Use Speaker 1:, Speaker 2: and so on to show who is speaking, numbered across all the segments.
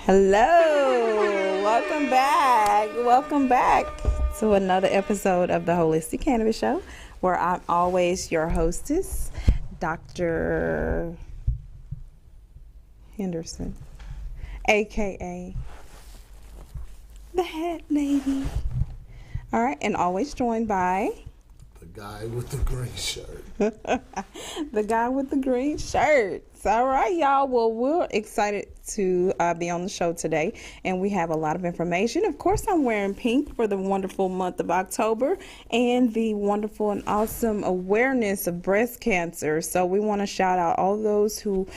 Speaker 1: Hello, welcome back. Welcome back to another episode of the Holistic Cannabis Show, where I'm always your hostess, Dr. Henderson, aka the Hat Lady. All right, and always joined by
Speaker 2: the guy with the green shirt.
Speaker 1: the guy with the green shirts. All right, y'all. Well, we're excited to be on the show today, and we have a lot of information. Of course, I'm wearing pink for the wonderful month of October and the wonderful and awesome awareness of breast cancer. So we want to shout out all those who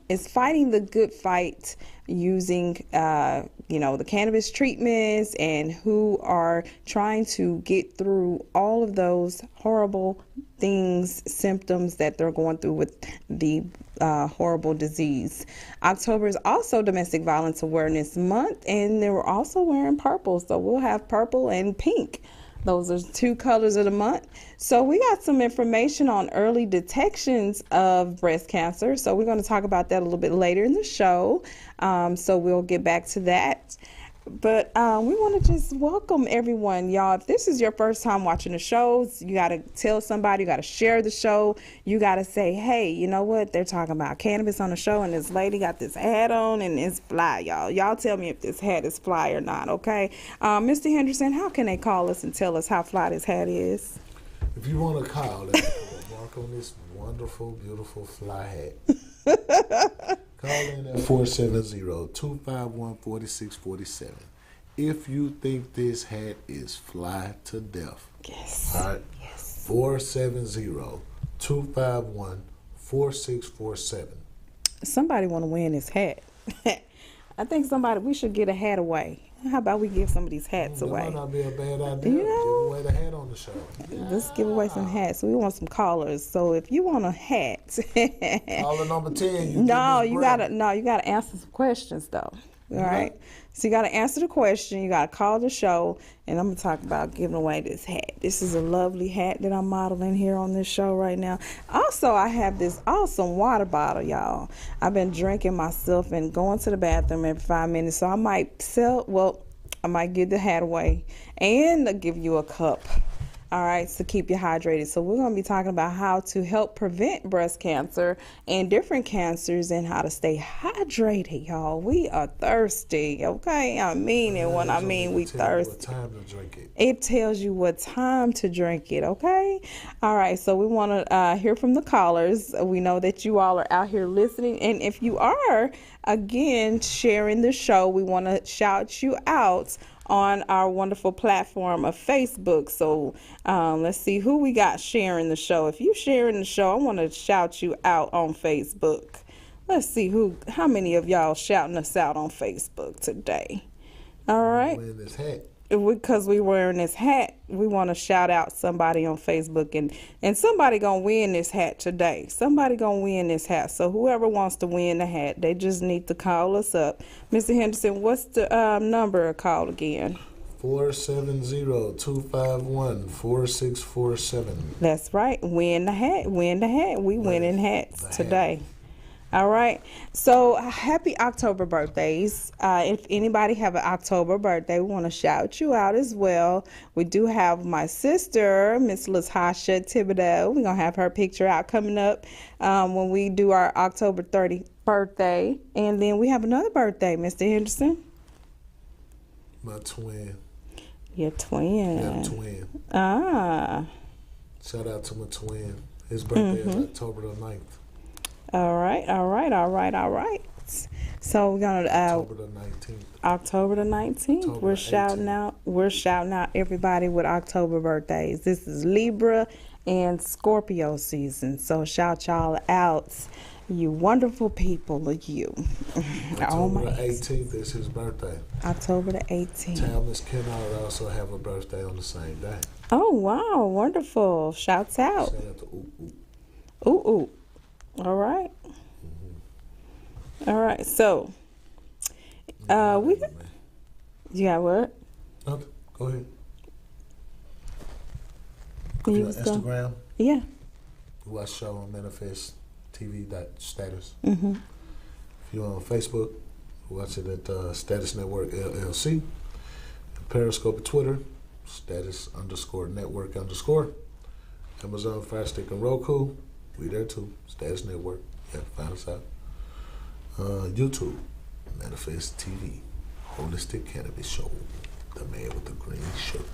Speaker 1: is fighting the good fight using the cannabis treatments, and who are trying to get through all of those horrible symptoms that they're going through with the horrible disease. October is also Domestic Violence Awareness Month, and they were also wearing purple, so we'll have purple and pink. Those are two colors of the month. So we got some information on early detections of breast cancer. So we're going to talk about that a little bit later in the show. So we'll get back to that. But we want to just welcome everyone, y'all. If this is your first time watching the shows, you got to tell somebody, you got to share the show. You got to say, hey, you know what? They're talking about cannabis on the show, and this lady got this hat on, and it's fly, y'all. Y'all tell me if this hat is fly or not, okay? Mr. Henderson, how can they call us and tell us how fly this hat is?
Speaker 2: If you want to call, mark on this wonderful, beautiful fly hat. Call in at 470-251-4647 if you think this hat is fly to death.
Speaker 1: Yes.
Speaker 2: All right. Yes. 470-251-4647.
Speaker 1: Somebody want to win this hat. I think we should get a hat away. How about we give some of these hats away?
Speaker 2: That might not be a bad idea. Give away the hat on the show.
Speaker 1: Let's give away some hats. We want some callers. So if you want a hat,
Speaker 2: caller number 10.
Speaker 1: You gotta answer some questions though. All right. So you gotta answer the question. You gotta call the show, and I'm gonna talk about giving away this hat. This is a lovely hat that I'm modeling here on this show right now. Also, I have this awesome water bottle, y'all. I've been drinking myself and going to the bathroom every 5 minutes. So I might give the hat away and give you a cup. All right, to keep you hydrated. So we're going to be talking about how to help prevent breast cancer and different cancers, and how to stay hydrated, y'all. We are thirsty, okay? I mean it when I mean we thirsty.
Speaker 2: What time to drink it.
Speaker 1: It tells you what time to drink it, okay? All right, so we want to hear from the callers. We know that you all are out here listening, and if you are, again, sharing the show, we want to shout you out on our wonderful platform of Facebook. So let's see who we got sharing the show. If you sharing the show, I want to shout you out on Facebook. Let's see how many of y'all shouting us out on Facebook today. All right.
Speaker 2: Wearing this hat.
Speaker 1: Because we wearing this hat, we want to shout out somebody on Facebook, and somebody gonna win this hat today. Somebody gonna win this hat. So whoever wants to win the hat, they just need to call us up. Mr. Henderson, what's the number call again?
Speaker 2: 470-251-4647.
Speaker 1: That's right. Win the hat. Win the hat. We winning hats today. All right. So happy October birthdays. If anybody have an October birthday, we want to shout you out as well. We do have my sister, Miss Latasha Thibodeau. We're going to have her picture out coming up when we do our October 30th birthday. And then we have another birthday, Mr. Henderson.
Speaker 2: My twin.
Speaker 1: Your twin.
Speaker 2: Yeah, twin.
Speaker 1: Ah.
Speaker 2: Shout out to my twin. His birthday is October the 9th.
Speaker 1: All right. So we're gonna
Speaker 2: October the 19th.
Speaker 1: October the 19th. We're shouting out everybody with October birthdays. This is Libra and Scorpio season. So shout y'all out, you wonderful people, you.
Speaker 2: October the 18th is his birthday.
Speaker 1: October the 18th.
Speaker 2: Talmadge Kennard also have a birthday on the same day.
Speaker 1: Oh wow, wonderful! Shouts out.
Speaker 2: Shout out to
Speaker 1: Ooh Ooh. All right. All right. So, you got what?
Speaker 2: Okay, go ahead.
Speaker 1: You
Speaker 2: If you're on
Speaker 1: was
Speaker 2: Instagram,
Speaker 1: Yeah.
Speaker 2: you watch show on Manifest TV status.
Speaker 1: Mm-hmm.
Speaker 2: If you're on Facebook, Watch it at Status Network LLC. Periscope and Twitter, status_network_. Amazon, Fire Stick, and Roku. We there too. Status Network. Yeah, find us out. YouTube, Manifest TV, Holistic Cannabis Show. The man with the green shirt.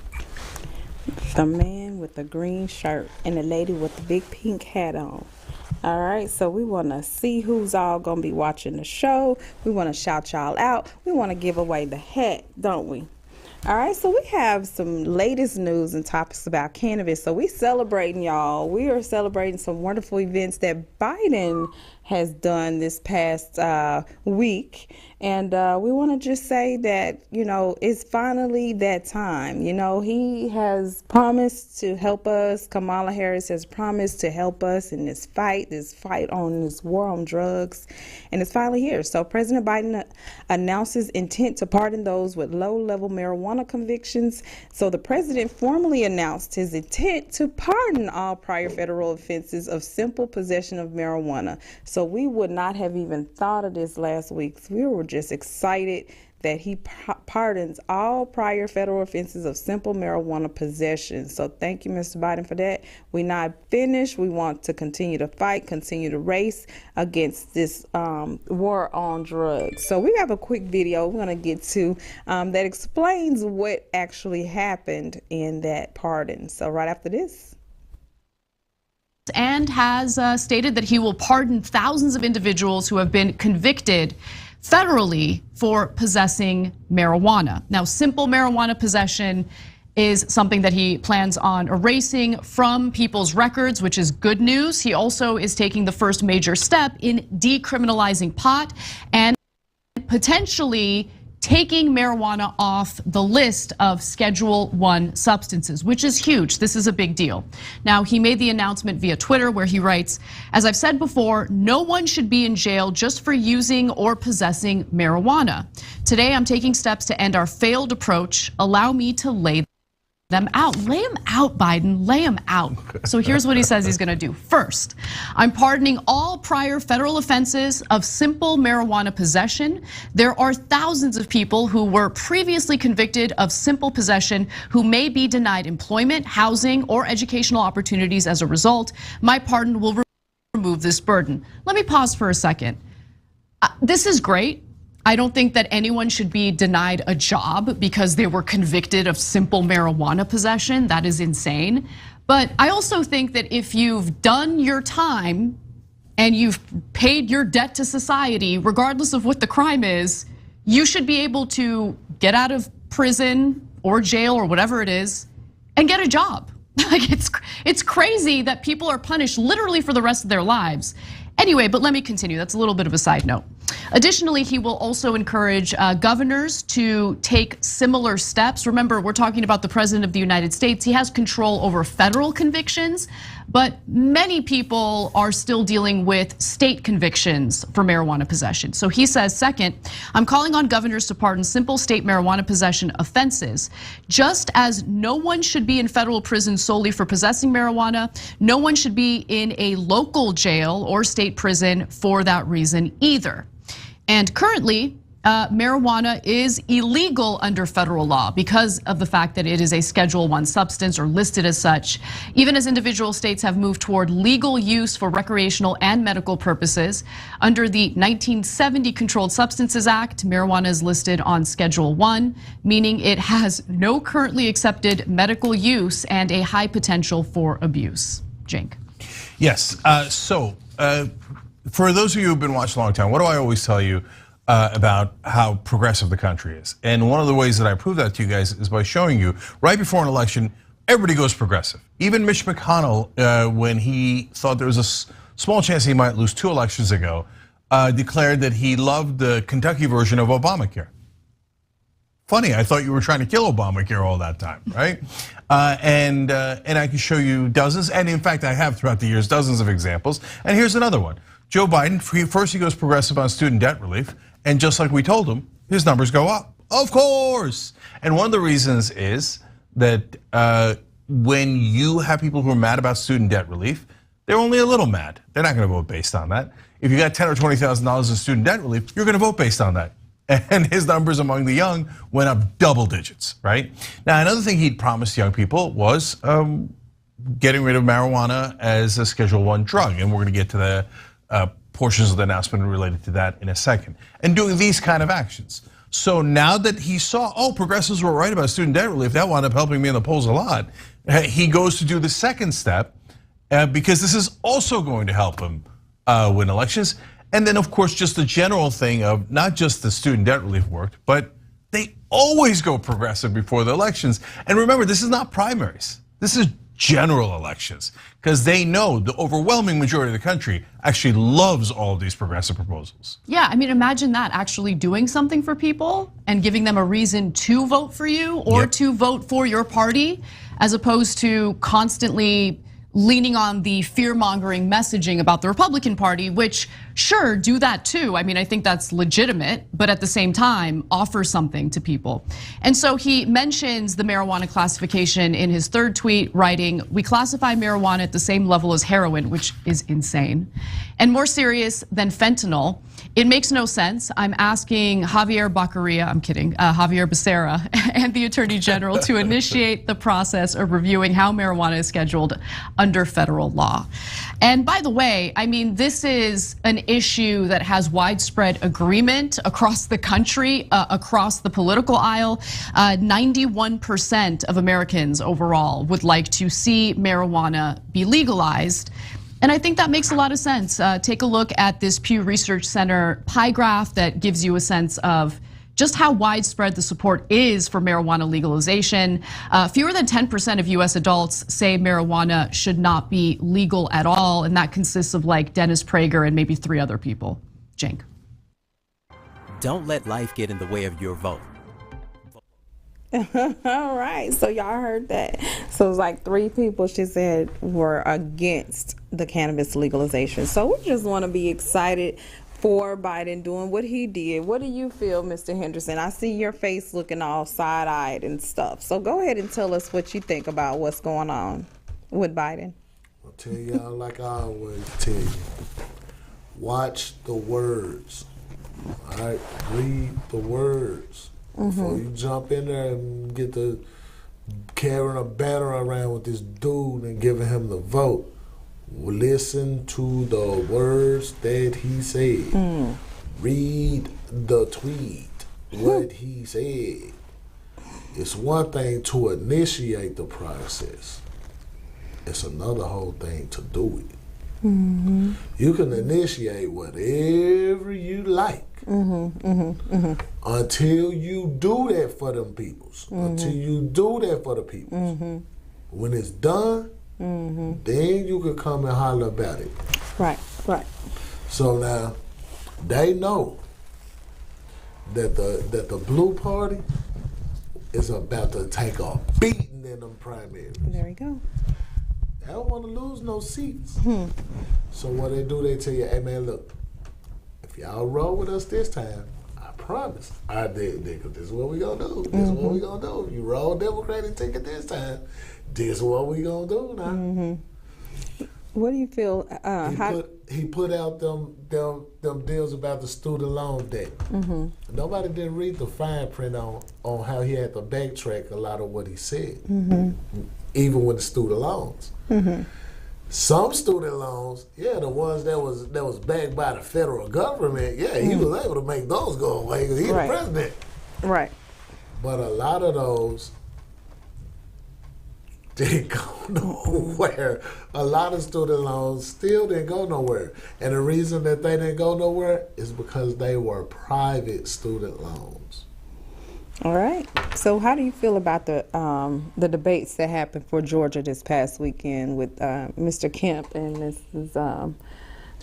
Speaker 1: The man with the green shirt and the lady with the big pink hat on. All right, so we want to see who's all going to be watching the show. We want to shout y'all out. We want to give away the hat, don't we? All right, so we have some latest news and topics about cannabis. So we celebrating, y'all. We are celebrating some wonderful events that Biden has done this past week. And we want to just say that, it's finally that time. He has promised to help us. Kamala Harris has promised to help us in this fight on this war on drugs. And it's finally here. So President Biden announces intent to pardon those with low-level marijuana convictions. So the president formally announced his intent to pardon all prior federal offenses of simple possession of marijuana. So we would not have even thought of this last week. We were just excited that he pardons all prior federal offenses of simple marijuana possession. So thank you, Mr. Biden, for that. We're not finished. We want to continue to fight, continue to race against this war on drugs. So we have a quick video we're going to get to that explains what actually happened in that pardon. So right after this.
Speaker 3: And has stated that he will pardon thousands of individuals who have been convicted federally for possessing marijuana. Now, simple marijuana possession is something that he plans on erasing from people's records, which is good news. He also is taking the first major step in decriminalizing pot and potentially taking marijuana off the list of Schedule I substances, which is huge. This is a big deal. Now, he made the announcement via Twitter where he writes, "As I've said before, no one should be in jail just for using or possessing marijuana. Today, I'm taking steps to end our failed approach. Allow me to lay them out." Lay them out, Biden, lay them out. So here's what he says he's gonna do. First, I'm pardoning all prior federal offenses of simple marijuana possession. There are thousands of people who were previously convicted of simple possession who may be denied employment, housing, or educational opportunities as a result. My pardon will remove this burden. Let me pause for a second. This is great. I don't think that anyone should be denied a job because they were convicted of simple marijuana possession. That is insane. But I also think that if you've done your time and you've paid your debt to society, regardless of what the crime is, you should be able to get out of prison or jail or whatever it is and get a job. Like it's crazy that people are punished literally for the rest of their lives. Anyway, but let me continue. That's a little bit of a side note. Additionally, he will also encourage governors to take similar steps. Remember, we're talking about the president of the United States. He has control over federal convictions, but many people are still dealing with state convictions for marijuana possession. So he says, second, I'm calling on governors to pardon simple state marijuana possession offenses. Just as no one should be in federal prison solely for possessing marijuana, no one should be in a local jail or state prison for that reason either. And currently, marijuana is illegal under federal law because of the fact that it is a Schedule I substance or listed as such. Even as individual states have moved toward legal use for recreational and medical purposes, under the 1970 Controlled Substances Act, marijuana is listed on Schedule I, meaning it has no currently accepted medical use and a high potential for abuse. Jink.
Speaker 4: Yes, for those of you who've been watching a long time, what do I always tell you about how progressive the country is? And one of the ways that I prove that to you guys is by showing you right before an election, everybody goes progressive. Even Mitch McConnell, when he thought there was a small chance he might lose 2 elections ago, declared that he loved the Kentucky version of Obamacare. Funny, I thought you were trying to kill Obamacare all that time, right? And I can show you dozens, and in fact I have throughout the years dozens of examples. And here's another one. Joe Biden, first he goes progressive on student debt relief, and just like we told him, his numbers go up, of course. And one of the reasons is that when you have people who are mad about student debt relief, they're only a little mad. They're not gonna vote based on that. If you got $10,000 or $20,000 in student debt relief, you're gonna vote based on that. and his numbers among the young went up double digits, right? Now, another thing he'd promised young people was getting rid of marijuana as a Schedule I drug, and we're gonna get to the portions of the announcement related to that in a second, and doing these kind of actions. So now that he saw, progressives were right about student debt relief, that wound up helping me in the polls a lot, he goes to do the second step, because this is also going to help him win elections. And then, of course, just the general thing of not just the student debt relief worked, but they always go progressive before the elections. And remember, this is not primaries. This is general elections, because they know the overwhelming majority of the country actually loves all of these progressive proposals.
Speaker 3: Yeah, I mean, imagine that, actually doing something for people and giving them a reason to vote for you or to vote for your party, as opposed to constantly leaning on the fear-mongering messaging about the Republican Party, which, sure, do that too. I mean, I think that's legitimate, but at the same time, offer something to people. And so he mentions the marijuana classification in his third tweet, writing, "We classify marijuana at the same level as heroin," which is insane, "and more serious than fentanyl. It makes no sense. I'm asking Javier Becerra and the Attorney General to initiate the process of reviewing how marijuana is scheduled under federal law." And by the way, I mean, this is an issue that has widespread agreement across the country, across the political aisle. 91% of Americans overall would like to see marijuana be legalized. And I think that makes a lot of sense. Take a look at this Pew Research Center pie graph that gives you a sense of just how widespread the support is for marijuana legalization. Fewer than 10% of US adults say marijuana should not be legal at all, and that consists of like Dennis Prager and maybe 3 other people. Cenk.
Speaker 5: Don't let life get in the way of your vote.
Speaker 1: All right, so y'all heard that. So it's like 3 people, she said, were against the cannabis legalization. So we just want to be excited for Biden doing what he did. What do you feel, Mr. Henderson? I see your face looking all side-eyed and stuff. So go ahead and tell us what you think about what's going on with Biden.
Speaker 2: I'll tell y'all like I always tell you. Watch the words. All right, read the words. Before you jump in there and get to carrying a banner around with this dude and giving him the vote, listen to the words that he said. Read the tweet, what he said. It's one thing to initiate the process. It's another whole thing to do it. You can initiate whatever you like until you do that for them peoples, until you do that for the peoples. When it's done, then you can come and holler about it.
Speaker 1: Right.
Speaker 2: So now, they know that the blue party is about to take a beating in them primaries.
Speaker 1: There we go.
Speaker 2: They don't want to lose no seats. So what they do, they tell you, hey man, look, if y'all roll with us this time, I promise, this is what we gonna do. This is what we gonna do. If you roll Democratic ticket this time, this is what we gonna do now.
Speaker 1: What do you feel?
Speaker 2: He put out them deals about the student loan debt. Nobody didn't read the fine print on how he had to backtrack a lot of what he said, even with the student loans. Some student loans, the ones that was backed by the federal government, he was able to make those go away because he's the president.
Speaker 1: Right.
Speaker 2: But a lot of those didn't go nowhere. A lot of student loans still didn't go nowhere. And the reason that they didn't go nowhere is because they were private student loans.
Speaker 1: All right. So how do you feel about the debates that happened for Georgia this past weekend with Mr. Kemp and Mrs.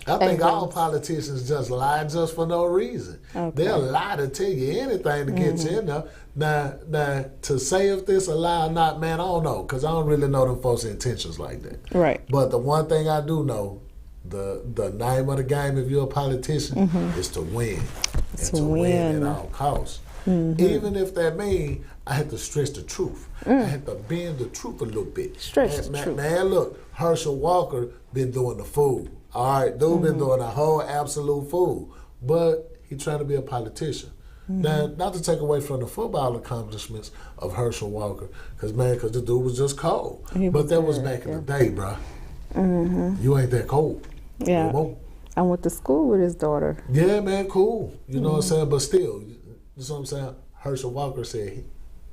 Speaker 2: I think all politicians just lie just for no reason. Okay. They'll lie to tell you anything to get you in there. Now, to say if this a lie or not, man, I don't know, because I don't really know them folks' intentions like that.
Speaker 1: Right.
Speaker 2: But the one thing I do know, the name of the game if you're a politician is to win. And to win at all costs. Even if that means I had to stretch the truth. I had to bend the truth a little bit.
Speaker 1: Stretch the truth.
Speaker 2: Man, look, Herschel Walker been doing the fool. All right, dude been doing a whole absolute fool. But he trying to be a politician. Now, not to take away from the football accomplishments of Herschel Walker, because the dude was just cold. But that was back in the day, bro. You ain't that cold.
Speaker 1: Yeah.
Speaker 2: No.
Speaker 1: I went to school with his daughter.
Speaker 2: Yeah, man, cool. You know what I'm saying? But still, you know what I'm saying? Herschel Walker said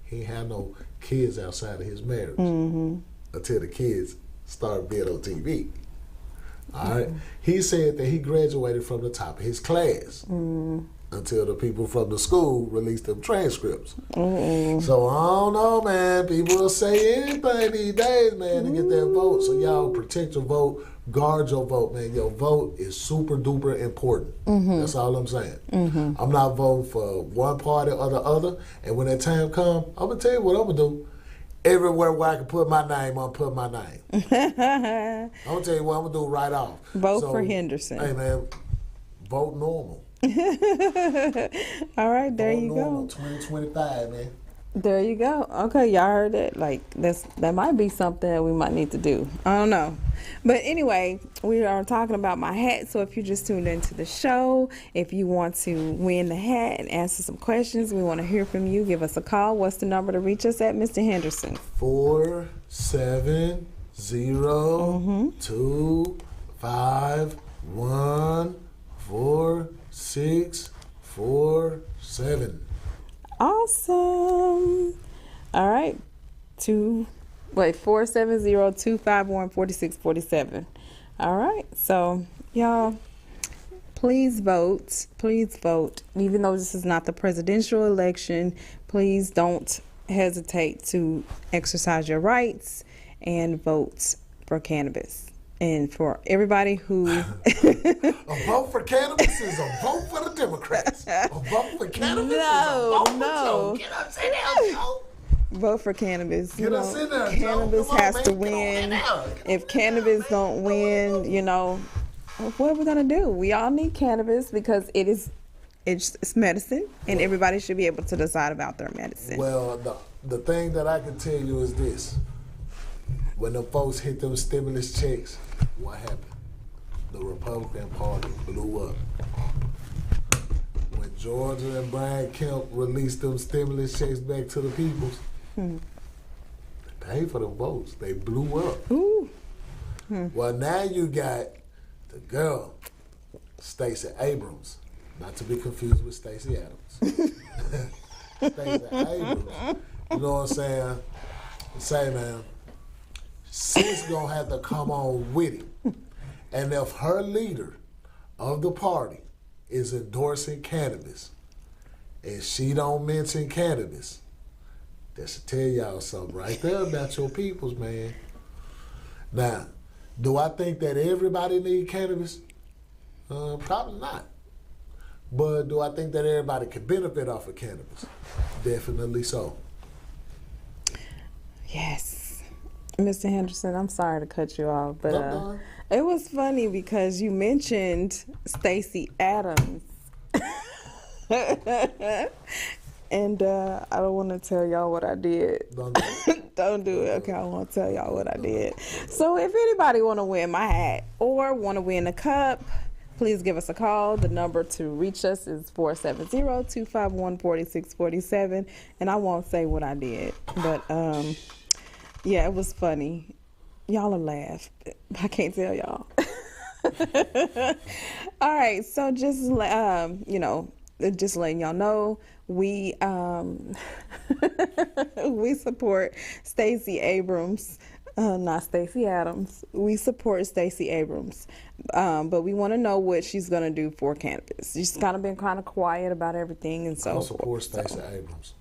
Speaker 2: he ain't had no kids outside of his marriage until the kids started being on TV. All right? He said that he graduated from the top of his class until the people from the school released them transcripts. So I don't know, man. People will say anything these days, man, to get that vote. So y'all protect your vote, guard your vote, man. Your vote is super duper important. That's all I'm saying. I'm not voting for one party or the other. And when that time comes, I'm gonna tell you what I'm gonna do. Everywhere where I can put my name, I'm put my name. I'm gonna tell you what I'm gonna do right off.
Speaker 1: Vote for Henderson.
Speaker 2: Hey, man, vote normal.
Speaker 1: All right, there
Speaker 2: vote
Speaker 1: you
Speaker 2: normal,
Speaker 1: go.
Speaker 2: 2025, man.
Speaker 1: There you go. Okay, y'all heard that. Like that might be something that we might need to do. I don't know. But anyway, we are talking about my hat. So if you just tuned into the show, if you want to win the hat and answer some questions, we want to hear from you. Give us a call. What's the number to reach us at, Mr. Henderson?
Speaker 2: 470-251-4647.
Speaker 1: Awesome. All right. 470-251-4647. All right. So, y'all, please vote. Please vote. Even though this is not the presidential election, please don't hesitate to exercise your rights and vote for cannabis. And for everybody who...
Speaker 2: A vote for cannabis is a vote for the Democrats. A vote for cannabis is a vote for Joe. Get us in there, Joe.
Speaker 1: Vote for cannabis.
Speaker 2: Get us in there, Joe.
Speaker 1: Cannabis
Speaker 2: Come on,
Speaker 1: has
Speaker 2: man.
Speaker 1: to
Speaker 2: Get
Speaker 1: win.
Speaker 2: on in there.
Speaker 1: If cannabis don't win, what are we gonna do? We all need cannabis because it's medicine, and everybody should be able to decide about their medicine.
Speaker 2: Well, the thing that I can tell you is this. When the folks hit them stimulus checks, what happened? The Republican Party blew up. When Georgia and Brian Kemp released them stimulus checks back to the people, they paid for the votes. They blew up.
Speaker 1: Ooh.
Speaker 2: Well, now you got the girl, Stacey Abrams, not to be confused with Stacey Adams. Stacey Abrams, you know what I'm saying? Say, man, she's gonna have to come on with it. And if her leader of the party is endorsing cannabis and she don't mention cannabis, that should tell y'all something right there about your peoples, man. Now, do I think that everybody need cannabis? Probably not. But do I think that everybody can benefit off of cannabis? Definitely so.
Speaker 1: Yes. Mr. Henderson, I'm sorry to cut you off, but it was funny because you mentioned Stacey Adams. And I don't want to tell y'all what I did.
Speaker 2: Don't do it.
Speaker 1: Don't do it. Okay, I won't tell y'all what I did. So if anybody want to win my hat or want to win a cup, please give us a call. The number to reach us is 470-251-4647. And I won't say what I did, but yeah, it was funny. Y'all will laugh. I can't tell y'all. All right, so just just letting y'all know, we we support Stacey Abrams, not Stacey Adams. We support Stacey Abrams, but we want to know what she's gonna do for cannabis. She's kind of been kind of quiet about everything, and so
Speaker 2: I support Stacey Abrams.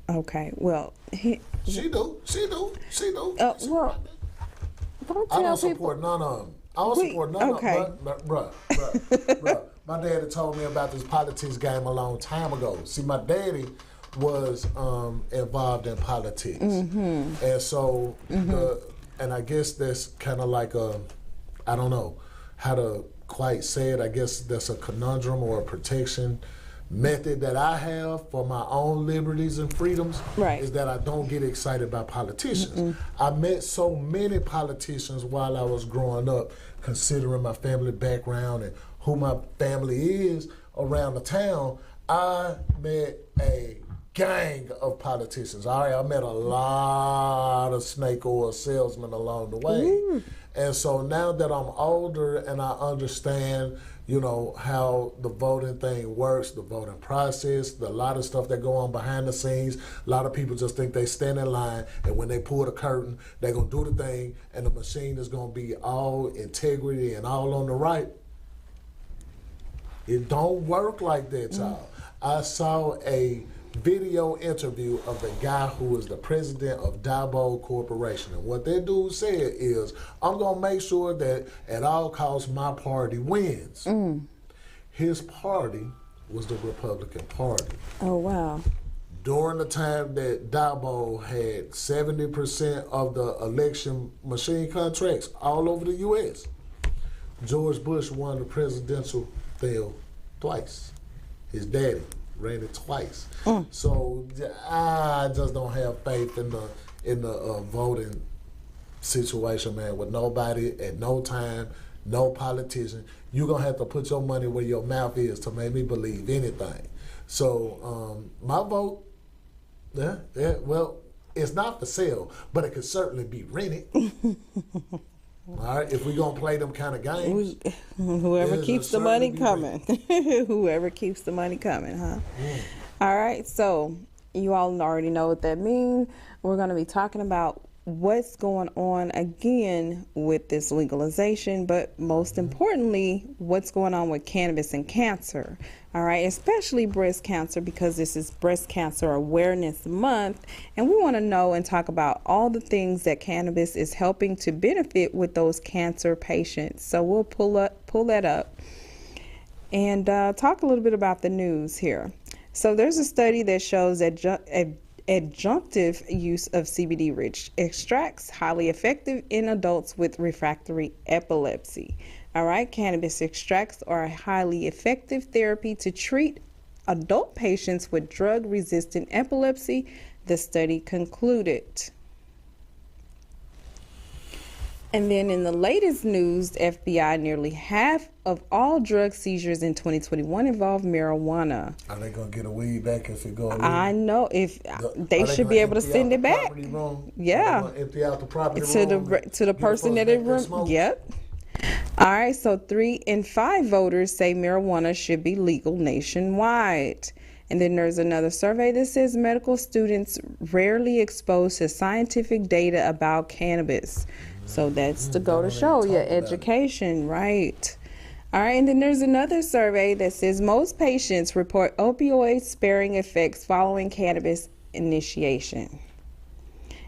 Speaker 1: Okay, well,
Speaker 2: She do.
Speaker 1: well, don't
Speaker 2: I
Speaker 1: tell
Speaker 2: don't
Speaker 1: people.
Speaker 2: support none of them. I don't support none of them. Bruh. My daddy told me about this politics game a long time ago. See, my daddy was involved in politics. And so, and I guess that's kind of like I don't know how to quite say it. I guess that's a conundrum or a protection method that I have for my own liberties and freedoms, is that I don't get excited by politicians. I met so many politicians while I was growing up, considering my family background and who my family is around the town. I met a gang of politicians. I met a lot of snake oil salesmen along the way. And so now that I'm older and I understand, how the voting thing works, the voting process, a lot of stuff that go on behind the scenes, a lot of people just think they stand in line and when they pull the curtain, they're going to do the thing and the machine is going to be all integrity and all on the right. It don't work like that, y'all. I saw a video interview of the guy who was the president of Diebold Corporation. And what that dude said is, I'm going to make sure that at all costs my party wins. His party was the Republican Party.
Speaker 1: Oh, wow.
Speaker 2: During the time that Diebold had 70% of the election machine contracts all over the U.S., George Bush won the presidential thing twice. His daddy ran it twice. So I just don't have faith in the voting situation, man, with nobody at no time, no politician. You're going to have to put your money where your mouth is to make me believe anything. So my vote, well, it's not for sale, but it could certainly be rented. All right, if we're going to play them kind of games.
Speaker 1: Whoever keeps the money coming. Whoever keeps the money coming, huh? All right, so you all already know what that means. We're going to be talking about what's going on again with this legalization, but most importantly, what's going on with cannabis and cancer. All right, especially breast cancer, because this is Breast Cancer Awareness Month, and we want to know and talk about all the things that cannabis is helping to benefit with those cancer patients. So we'll pull that up and talk a little bit about the news here. So there's a study that shows that adjunctive use of CBD-rich extracts highly effective in adults with refractory epilepsy. All right, cannabis extracts are a highly effective therapy to treat adult patients with drug-resistant epilepsy, the study concluded. And then in the latest news, the FBI, nearly half of all drug seizures in 2021 involved marijuana.
Speaker 2: Are they going to get a weed back if it goes?
Speaker 1: I know. If they should be able to send it back. Yeah.
Speaker 2: Empty out the property
Speaker 1: to the person that it room. Yep. All right, so 3 in 5 voters say marijuana should be legal nationwide. And then there's another survey that says medical students rarely exposed to scientific data about cannabis. So that's to go to show your education, right? All right, and then there's another survey that says most patients report opioid-sparing effects following cannabis initiation.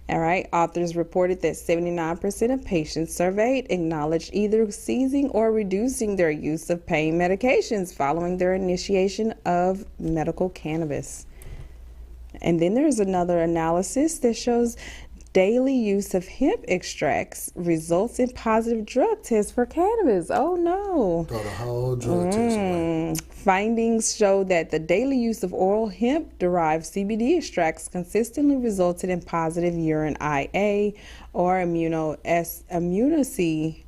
Speaker 1: All right, authors reported that 79% of patients surveyed acknowledged either ceasing or reducing their use of pain medications following their initiation of medical cannabis. And then there's another analysis that shows daily use of hemp extracts results in positive drug tests for cannabis. Oh no.
Speaker 2: Throw the whole drug test away.
Speaker 1: Findings show that the daily use of oral hemp-derived CBD extracts consistently resulted in positive urine IA or immunoassay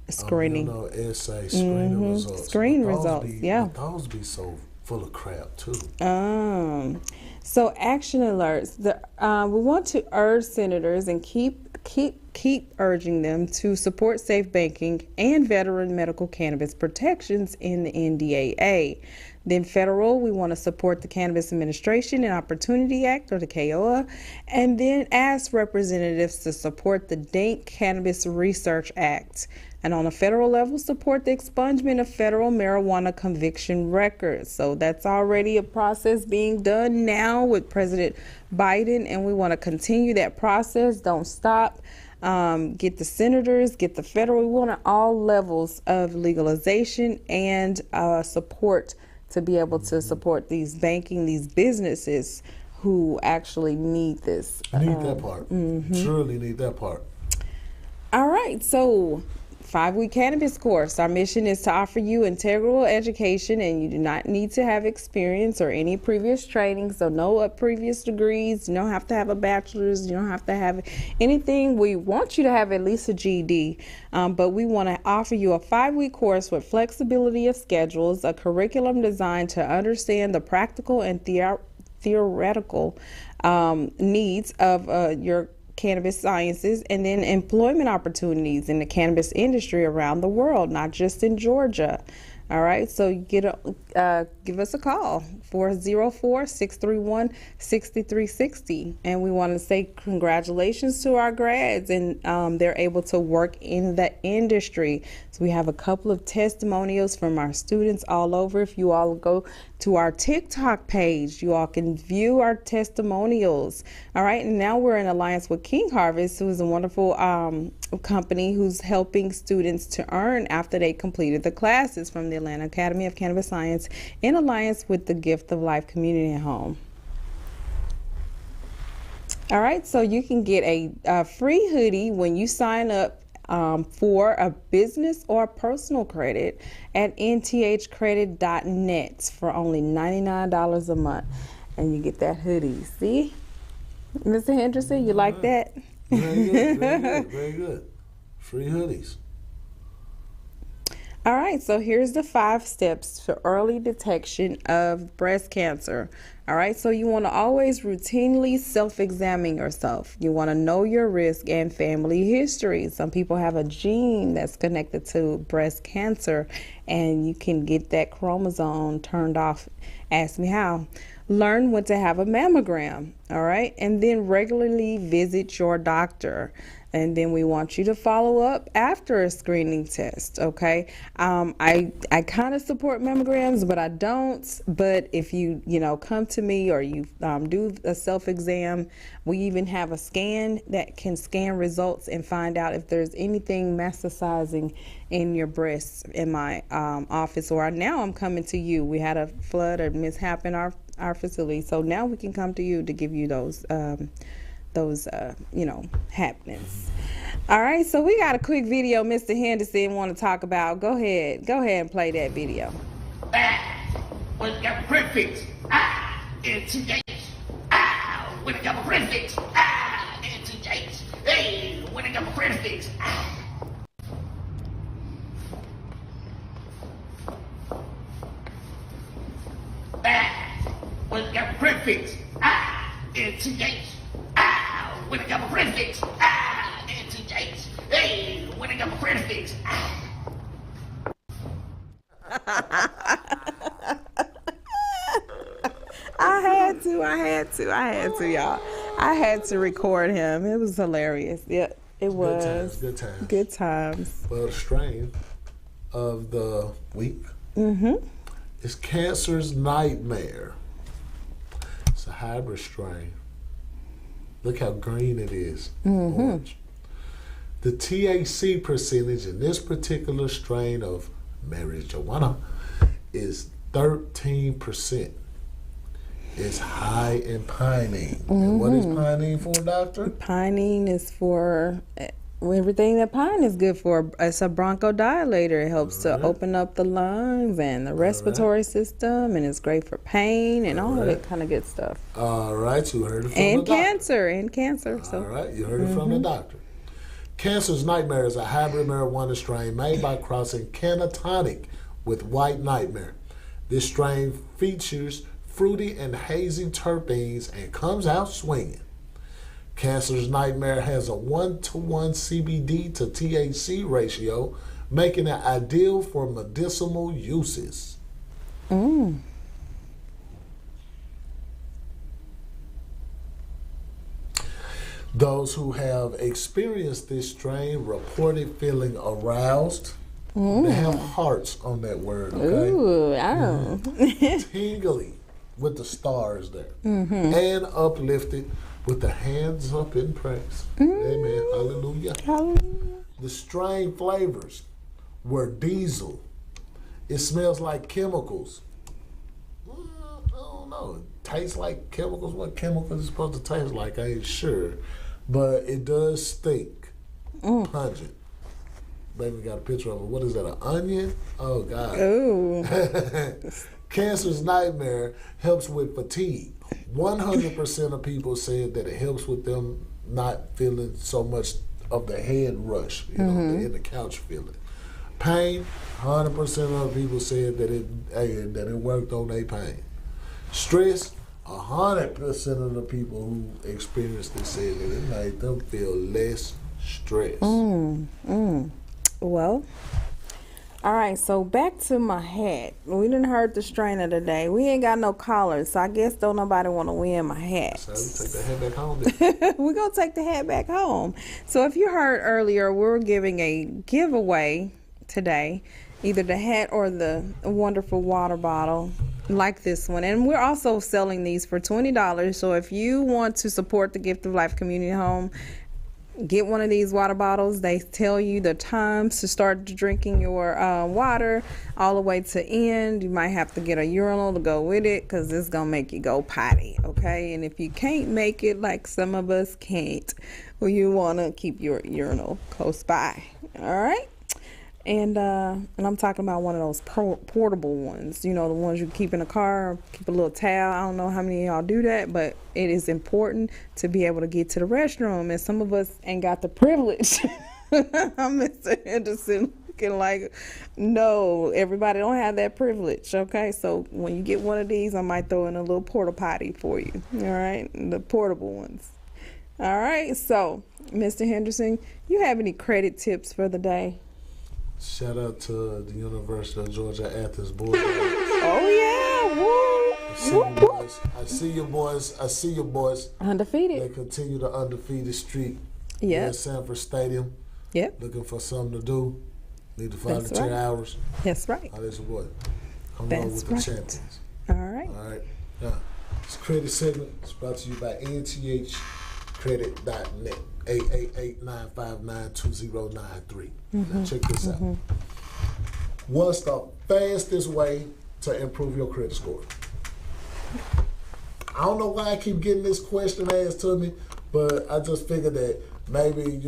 Speaker 1: screening.
Speaker 2: Immunoassay screening results.
Speaker 1: Screen results, yeah.
Speaker 2: Those be so full of crap too.
Speaker 1: So action alerts. We want to urge senators and keep urging them to support safe banking and veteran medical cannabis protections in the NDAA. Then federal, we want to support the Cannabis Administration and Opportunity Act, or the KOA, and then ask representatives to support the Dank Cannabis Research Act. And on a federal level, support the expungement of federal marijuana conviction records. So that's already a process being done now with President Biden, and we want to continue that process. Don't stop. Get the senators, get the federal. We want all levels of legalization and support to be able to support these these businesses who actually need this.
Speaker 2: Need that part. Truly need that part.
Speaker 1: All right, so 5-week cannabis course. Our mission is to offer you integral education, and you do not need to have experience or any previous training, so no previous degrees. You don't have to have a bachelor's. You don't have to have anything. We want you to have at least a GED, but we want to offer you a 5-week course with flexibility of schedules, a curriculum designed to understand the practical and theoretical needs of your cannabis sciences, and then employment opportunities in the cannabis industry around the world, not just in Georgia. All right, so give us a call, 404-631-6360. And we want to say congratulations to our grads, and they're able to work in the industry. So we have a couple of testimonials from our students all over. If you all go to our TikTok page, you all can view our testimonials. All right, and now we're in alliance with King Harvest, who is a wonderful company who's helping students to earn after they completed the classes from the Atlanta Academy of Cannabis Science in alliance with the Gift of Life Community at Home. All right, so you can get a free hoodie when you sign up for a business or personal credit at nthcredit.net for only $99 a month, and you get that hoodie. See, Mr. Henderson, you like that?
Speaker 2: Very good, very good, very good. Free hoodies.
Speaker 1: All right, so here's the 5 steps to early detection of breast cancer. All right, so you want to always routinely self-examine yourself. You want to know your risk and family history. Some people have a gene that's connected to breast cancer, and you can get that chromosome turned off. Ask me how. Learn when to have a mammogram, all right? And then regularly visit your doctor. And then we want you to follow up after a screening test, okay? I kind of support mammograms, but I don't. But if you come to me or you do a self-exam, we even have a scan that can scan results and find out if there's anything metastasizing in your breasts in my office. Or now I'm coming to you. We had a flood or mishap in our facility, so now we can come to you to give you those happenings. All right, so we got a quick video Mr. Henderson want to talk about. Go ahead and play that video.
Speaker 6: When I got my prefix, NTH. When I got my prefix, NTH. Hey, when I got my prefix, when I got my prefix, NTH. When I got my prefix, NTH. Hey, when I got my prefix,
Speaker 1: I had to, y'all. I had to record him. It was hilarious. Yeah, it was.
Speaker 2: Good times.
Speaker 1: Good times.
Speaker 2: Well, the strain of the week is Cancer's Nightmare. It's a hybrid strain. Look how green it is, orange. The THC percentage in this particular strain of marijuana is 13%. It's high in pinene. And what is pinene for, doctor?
Speaker 1: Pinene is for everything that pine is good for. It's a bronchodilator. It helps to open up the lungs and the respiratory system, and it's great for pain and all of that kind of good stuff.
Speaker 2: All right, you heard it from
Speaker 1: and
Speaker 2: the doctor.
Speaker 1: cancer. So.
Speaker 2: All right, you heard it from the doctor. Cancer's Nightmare is a hybrid marijuana strain made by crossing Cannatonic with White Nightmare. This strain features fruity and hazy terpenes and comes out swinging. Cancer's Nightmare has a 1-to-1 CBD to THC ratio, making it ideal for medicinal uses. Those who have experienced this strain reported feeling aroused. They have hearts on that word, okay?
Speaker 1: Ooh, oh.
Speaker 2: Tingly with the stars there. And uplifted with the hands up in praise. Amen. Hallelujah. The strain flavors were diesel. It smells like chemicals. I don't know. It tastes like chemicals. What chemicals is supposed to taste like, I ain't sure. But it does stink. Pungent. Baby got a picture of it. What is that, an onion? Oh, God.
Speaker 1: Ooh.
Speaker 2: Cancer's nightmare helps with fatigue. 100% of people said that it helps with them not feeling so much of the head rush, the in the couch feeling. Pain, 100% of people said that it worked on their pain. Stress, 100% of the people who experienced it said that it made them feel less stressed.
Speaker 1: Well, all right, so back to my hat. We didn't heard the strain of the day. We ain't got no collars, so I guess don't nobody want to win my hat.
Speaker 2: So we take the hat back home then.
Speaker 1: We're going to take the hat back home. So if you heard earlier, we're giving a giveaway today, either the hat or the wonderful water bottle like this one. And we're also selling these for $20. So if you want to support the Gift of Life Community Home, get one of these water bottles. They tell you the times to start drinking your water all the way to end. You might have to get a urinal to go with it because it's going to make you go potty, okay? And if you can't make it, like some of us can't, well, you want to keep your urinal close by, all right? And I'm talking about one of those portable ones, the ones you keep in a car, keep a little towel. I don't know how many of y'all do that, but it is important to be able to get to the restroom. And some of us ain't got the privilege. I'm Mr. Henderson looking like, no, everybody don't have that privilege, okay? So when you get one of these, I might throw in a little porta potty for you, all right? The portable ones. All right, so Mr. Henderson, you have any credit tips for the day?
Speaker 2: Shout out to the University of Georgia Athens boys.
Speaker 1: Oh yeah, woo!
Speaker 2: I see your boys.
Speaker 1: Undefeated.
Speaker 2: They continue the undefeated streak.
Speaker 1: Yeah.
Speaker 2: At Sanford Stadium.
Speaker 1: Yep.
Speaker 2: Looking for something to do. Need to volunteer
Speaker 1: That's right.
Speaker 2: hours.
Speaker 1: That's right.
Speaker 2: How this boy. Come
Speaker 1: That's
Speaker 2: on with
Speaker 1: right.
Speaker 2: the champions.
Speaker 1: All right.
Speaker 2: All right. Now, this credit segment is brought to you by nthcredit.net. 888-959-2093. Now check this out. What's the fastest way to improve your credit score? I don't know why I keep getting this question asked to me, but I just figured that maybe,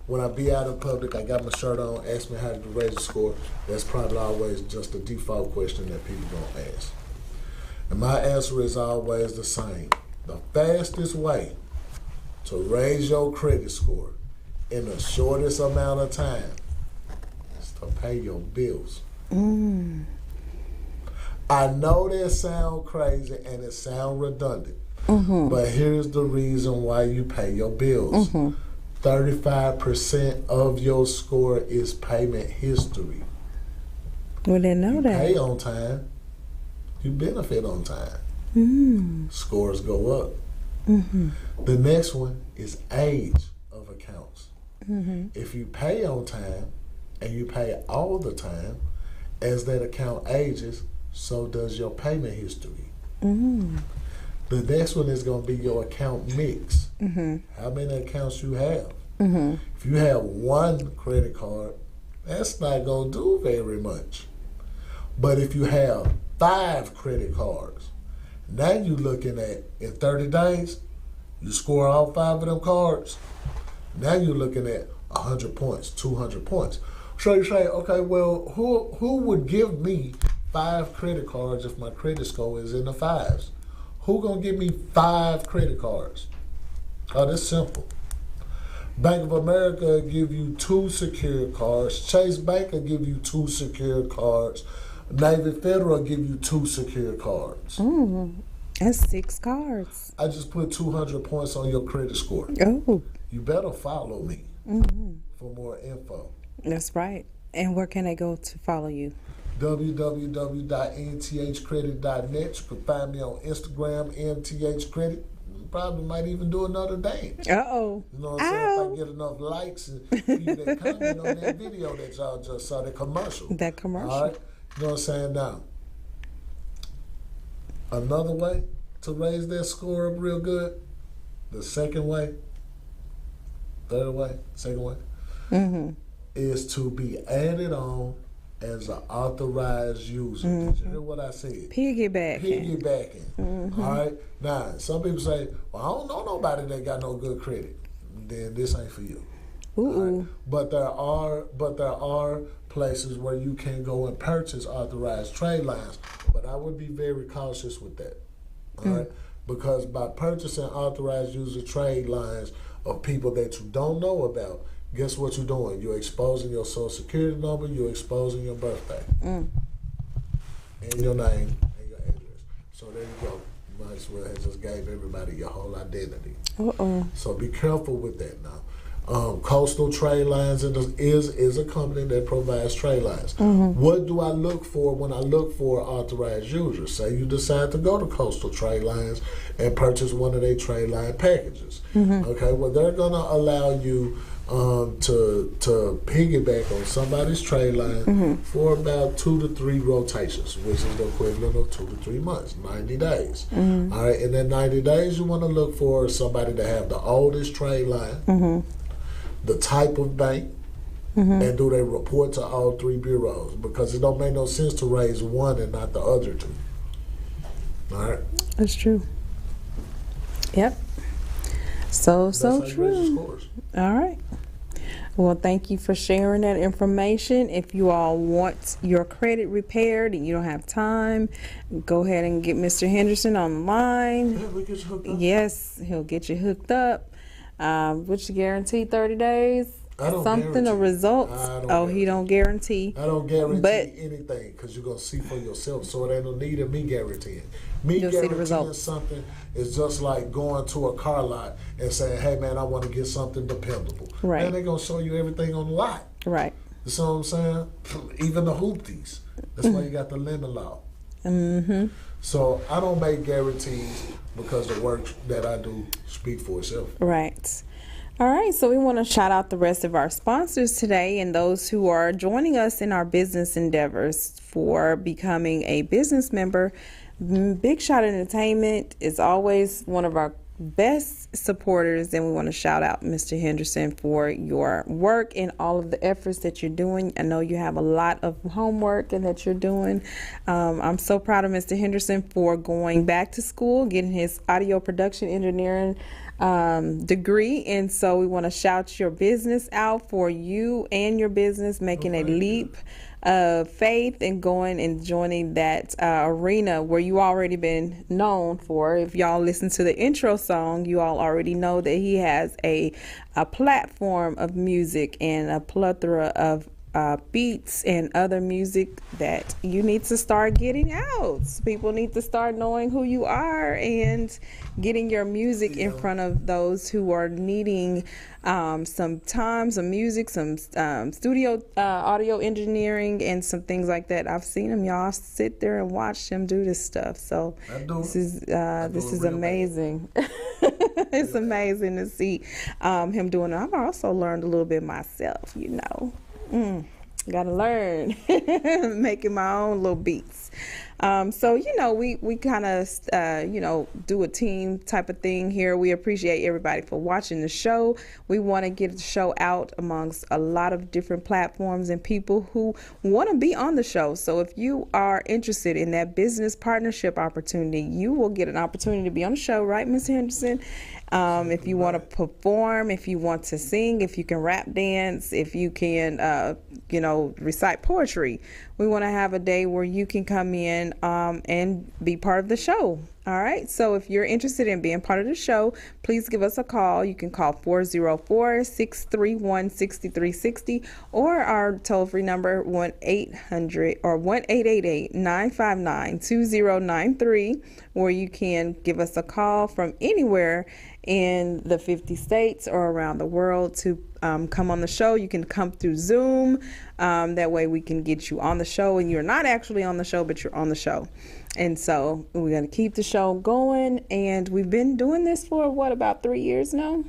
Speaker 2: when I be out in public, I got my shirt on, ask me how to raise the score. That's probably always just a default question that people don't ask. And my answer is always the same. The fastest way to raise your credit score in the shortest amount of time is to pay your bills. I know that sounds crazy and it sounds redundant, but here's the reason why you pay your bills. 35% of your score is payment history.
Speaker 1: We didn't know that.
Speaker 2: Pay on time, you benefit on time. Scores go up. The next one is age of accounts. If you pay on time and you pay all the time, as that account ages, so does your payment history. The next one is going to be your account mix. How many accounts you have. If you have one credit card, that's not going to do very much. But if you have 5 credit cards, now you're looking at, in 30 days, you score all 5 of them cards. Now you're looking at 100 points, 200 points. So you say, okay, well, who would give me 5 credit cards if my credit score is in the 5s? Who gonna give me 5 credit cards? Oh, that's simple. Bank of America will give you 2 secured cards. Chase Bank will give you 2 secured cards. Navy Federal will give you 2 secured cards.
Speaker 1: That's 6 cards.
Speaker 2: I just put 200 points on your credit score.
Speaker 1: Oh,
Speaker 2: You better follow me for more info.
Speaker 1: that's right. And where can I go to follow you?
Speaker 2: www.nthcredit.net. You can find me on Instagram, nthcredit. Probably might even do another dance.
Speaker 1: Uh-oh.
Speaker 2: You know what I'm saying? If I get enough likes and people that comment on that video that y'all just saw, the commercial.
Speaker 1: That commercial.
Speaker 2: All right? You know what I'm saying? Now, another way to raise that score up real good, the second way, third way, second way, is to be added on as an authorized user. Did you hear what I said?
Speaker 1: Piggybacking.
Speaker 2: All right? Now, some people say, well, I don't know nobody that got no good credit. Then this ain't for you.
Speaker 1: Ooh.
Speaker 2: But there are places where you can go and purchase authorized trade lines. But I would be very cautious with that. All right? Because by purchasing authorized user trade lines of people that you don't know about, guess what you're doing? You're exposing your social security number, you're exposing your birthday, and your name, and your address. So there you go. You might as well have just gave everybody your whole identity. So be careful with that now. Coastal Trade Lines is a company that provides trade lines. What do I look for when I look for authorized users? Say you decide to go to Coastal Trade Lines and purchase one of their trade line packages. Okay, well they're gonna allow you to piggyback on somebody's trade line for about 2 to 3 rotations, which is the equivalent of 2 to 3 months, 90 days. All right, in that 90 days, you want to look for somebody to have the oldest trade line, the type of bank, and do they report to all 3 bureaus? Because it don't make no sense to raise one and not the other 2. All right,
Speaker 1: That's true. Yep. So true. All right. Well, thank you for sharing that information. If you all want your credit repaired and you don't have time, go ahead and get Mr. Henderson on the line.
Speaker 2: yeah, we get you hooked up.
Speaker 1: Yes, he'll get you hooked up. What's your guarantee? 30 days?
Speaker 2: I don't
Speaker 1: Something,
Speaker 2: guarantee.
Speaker 1: a result?
Speaker 2: I don't
Speaker 1: Oh, he don't guarantee.
Speaker 2: I don't guarantee
Speaker 1: But-
Speaker 2: anything because you're going to see for yourself. So it ain't no need of me guaranteeing. Me
Speaker 1: You'll see the
Speaker 2: guaranteeing
Speaker 1: results.
Speaker 2: something is just like going to a car lot and saying, hey, man, I want to get something dependable.
Speaker 1: Right.
Speaker 2: Man, they're going to show you everything on the lot.
Speaker 1: Right.
Speaker 2: You see what I'm saying? Even the hoopties. That's why you got the lemon law. So I don't make guarantees because the work that I do speak for itself.
Speaker 1: Right. All right, so we want to shout out the rest of our sponsors today and those who are joining us in our business endeavors for becoming a business member. Big Shot Entertainment is always one of our best supporters, and we want to shout out Mr. Henderson for your work and all of the efforts that you're doing. I know you have a lot of homework and that you're doing. I'm so proud of Mr. Henderson for going back to school, getting his audio production engineering degree, and so we want to shout your business out for you and your business making a leap of faith and going and joining that arena where you already been known for. If y'all listen to the intro song, you all already know that he has a platform of music and a plethora of beats and other music that you need to start getting out. People need to start knowing who you are and getting your music in front of those who are needing some time, some music, some studio audio engineering and some things like that. I've seen them, y'all sit there and watch them do this stuff. So this is amazing. It's amazing to see him doing it. I've also learned a little bit myself, you know. Gotta learn making my own little beats. So, you know, we kind of, you know, do a team type of thing here. We appreciate everybody for watching the show. We want to get the show out amongst a lot of different platforms and people who want to be on the show. So if you are interested in that business partnership opportunity, you will get an opportunity to be on the show, right, Ms. Henderson? If you want to perform, if you want to sing, if you can rap dance, if you can, you know, recite poetry, we want to have a day where you can come in and be part of the show. All right. So if you're interested in being part of the show, please give us a call. You can call 404-631-6360 or our toll-free number 1-800 or 1-888-959-2093, where you can give us a call from anywhere in the 50 states or around the world to come on the show. You can come through Zoom. That way we can get you on the show, and you're not actually on the show, but you're on the show. And so we're going to keep the show going. And we've been doing this for, what, about 3 years now?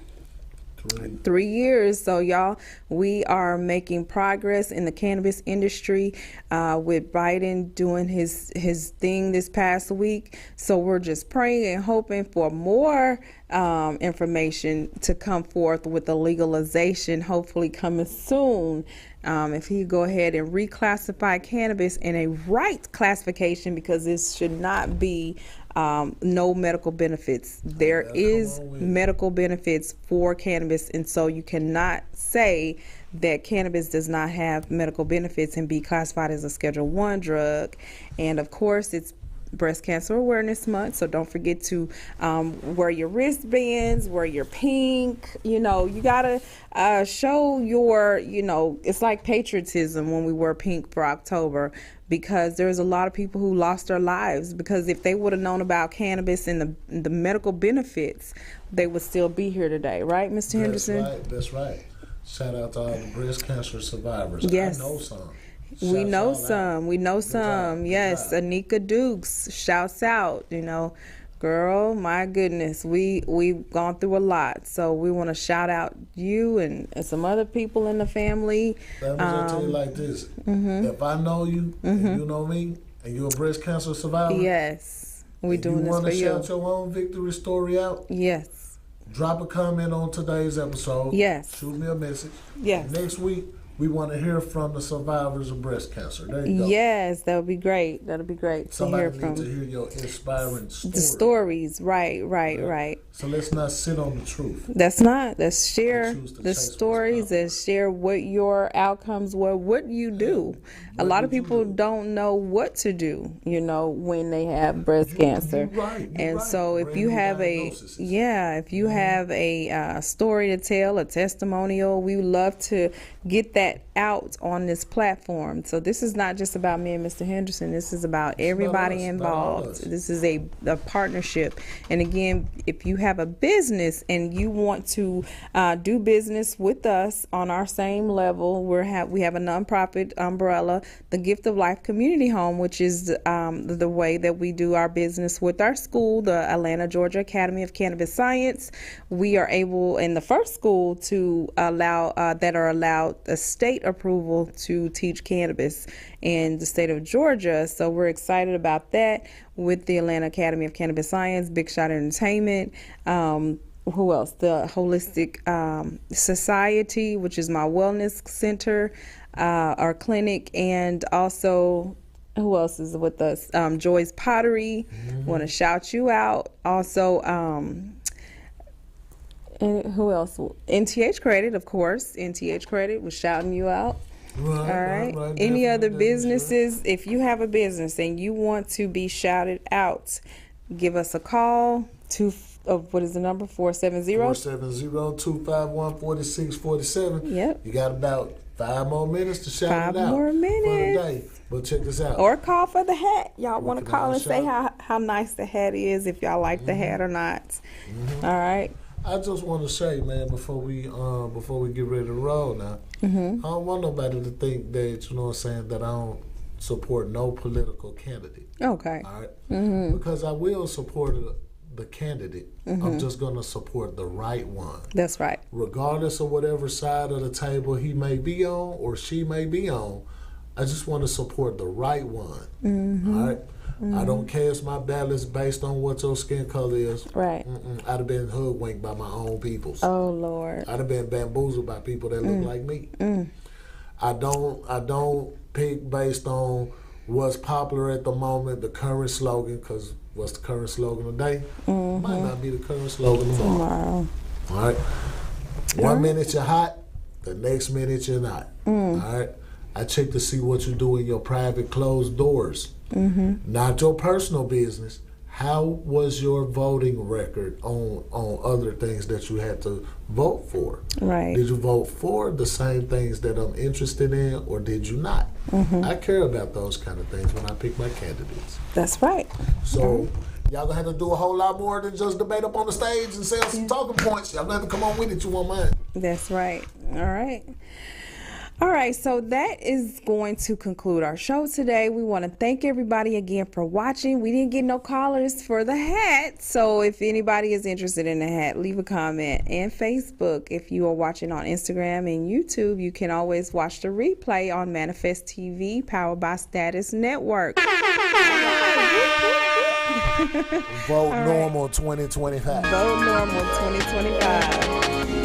Speaker 1: 3 years. So y'all, we are making progress in the cannabis industry with Biden doing his thing this past week. So we're just praying and hoping for more information to come forth with the legalization, hopefully coming soon. if he go ahead and reclassify cannabis in a right classification, because this should not be no medical benefits. There is medical benefits for cannabis, and so you cannot say that cannabis does not have medical benefits and be classified as a Schedule 1 drug. And of course, it's Breast Cancer Awareness Month, so don't forget to wear your wristbands, wear your pink. You know, you gotta show your, you know, it's like patriotism when we wear pink for October, because there's a lot of people who lost their lives because if they would have known about cannabis and the medical benefits, they would still be here today, right, Mr. Henderson?
Speaker 2: That's right. Shout out to all the breast cancer survivors.
Speaker 1: Yes.
Speaker 2: I know some.
Speaker 1: We know some. Yes, Anika Dukes, shouts out. You know, girl, my goodness, we've gone through a lot, so we want to shout out you and some other people in the family.
Speaker 2: Let me just tell you like this: if I know you and you know me, and you're a breast cancer survivor,
Speaker 1: yes, we doing this for you.
Speaker 2: You want to shout your own victory story out?
Speaker 1: Yes.
Speaker 2: Drop a comment on today's episode.
Speaker 1: Yes.
Speaker 2: Shoot me a message.
Speaker 1: Yes.
Speaker 2: Next week, we want to hear from the survivors of breast cancer. There you go.
Speaker 1: Yes, that would be great. That would be great
Speaker 2: Somebody
Speaker 1: to hear from.
Speaker 2: to hear your inspiring story.
Speaker 1: The stories, right.
Speaker 2: So let's not sit on the truth.
Speaker 1: Let's share the stories and share what your outcomes were, what you do. A lot of people don't know what to do, you know, when they have breast cancer.
Speaker 2: You're
Speaker 1: so if you have a story to tell, a testimonial, we would love to get that out on this platform. So this is not just about me and Mr. Henderson. This is about everybody involved. This is a partnership. And again, if you have a business and you want to do business with us on our same level, we have a nonprofit umbrella, the Gift of Life Community Home, which is the way that we do our business with our school, the Atlanta, Georgia Academy of Cannabis Science. We are able, in the first school, to allow a state approval to teach cannabis in the state of Georgia. So we're excited about that with the Atlanta Academy of Cannabis Science, Big Shot Entertainment. Who else? The Holistic Society, which is my wellness center, our clinic, and also who else is with us? Joy's Pottery. Want to shout you out. Also, and who else? NTH Credit, of course. NTH Credit was shouting you out. Right. Any other businesses? If you have a business and you want to be shouted out, give us a call. What is the number? 470-251-4647. Yep.
Speaker 2: You got about 5 more minutes to shout it out.
Speaker 1: 5 more minutes.
Speaker 2: For the day. But check this out.
Speaker 1: Or call for the hat. Y'all want to call and say how nice the hat is, if y'all like the hat or not. All right.
Speaker 2: I just want to say, man, before we get ready to roll now, I don't want nobody to think that, you know what I'm saying, that I don't support no political candidate.
Speaker 1: Okay.
Speaker 2: All right? Because I will support the candidate. I'm just going to support the right one.
Speaker 1: That's right.
Speaker 2: Regardless of whatever side of the table he may be on or she may be on, I just want to support the right one. All right? I don't cast my ballots based on what your skin color is.
Speaker 1: Right.
Speaker 2: I'd have been hoodwinked by my own peoples.
Speaker 1: Oh Lord.
Speaker 2: I'd have been bamboozled by people that look like me. I don't pick based on what's popular at the moment, the current slogan, because what's the current slogan today might not be the current slogan tomorrow. All right. One minute you're hot, the next minute you're not. All right. I check to see what you do in your private closed doors. Not your personal business. How was your voting record on other things that you had to vote for?
Speaker 1: Right.
Speaker 2: Did you vote for the same things that I'm interested in, or did you not? I care about those kind of things when I pick my candidates.
Speaker 1: That's right.
Speaker 2: So y'all gonna have to do a whole lot more than just debate up on the stage and sell some talking points. Y'all gonna have to come on with it. You won't mind.
Speaker 1: That's right. All right. All right, so that is going to conclude our show today. We want to thank everybody again for watching. We didn't get no callers for the hat, so if anybody is interested in the hat, leave a comment. And Facebook, if you are watching on Instagram and YouTube, you can always watch the replay on Manifest TV, powered by Status Network.
Speaker 2: Vote normal 2025.
Speaker 1: Vote normal 2025.